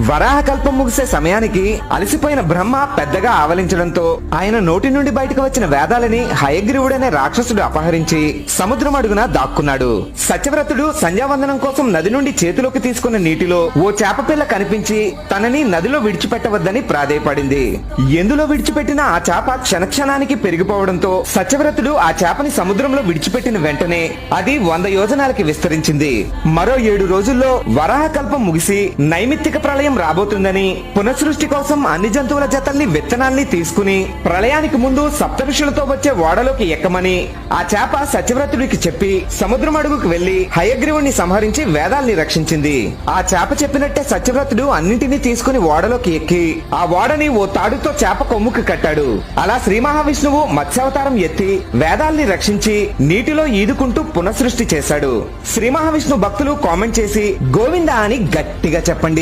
వరాహ కల్పం ముగిసే సమయానికి అలసిపోయిన బ్రహ్మ పెద్దగా ఆవలించడంతో ఆయన నోటి నుండి బయటకు వచ్చిన వేదాలని హయగ్రీవుడనే రాక్షసుడు అపహరించి సముద్రం అడుగున దాక్కున్నాడు. సత్యవ్రతుడు సంధ్యావందనం కోసం నది నుండి చేతిలోకి తీసుకున్న నీటిలో ఓ చేప పిల్ల కనిపించి తనని నదిలో విడిచిపెట్టవద్దని ప్రాధేయపడింది. ఎందులో విడిచిపెట్టిన ఆ చేప క్షణక్షణానికి పెరిగిపోవడంతో సత్యవ్రతుడు ఆ చేపని సముద్రంలో విడిచిపెట్టిన వెంటనే అది 100 యోజనాలకి విస్తరించింది. మరో 7 రోజుల్లో వరాహ కల్పం ముగిసి నైమిత్తిక ప్రళయం రాబోతుందని పునఃసృష్టి కోసం అన్ని జంతువుల జతల్ని విత్తనాల్ని తీసుకుని ప్రళయానికి ముందు సప్తఋషులతో వచ్చే ఓడలోకి ఎక్కమని ఆ చేప సత్యవ్రతుడికి చెప్పి సముద్రం అడుగుకు వెళ్లి హయగ్రీవుణ్ణి సంహరించి వేదాల్ని రక్షించింది. ఆ చేప చెప్పినట్టే సత్యవ్రతుడు అన్నింటినీ తీసుకుని ఓడలోకి ఎక్కి ఆ ఓడని ఓ తాడుతో చేప కొమ్ముకు కట్టాడు. అలా శ్రీ మహావిష్ణువు మత్స్యావతారం ఎత్తి వేదాల్ని రక్షించి నీటిలో ఈదుకుంటూ పునఃసృష్టి చేశాడు. శ్రీ మహావిష్ణు భక్తులు కామెంట్ చేసి గోవిందా అని గట్టిగా చెప్పండి.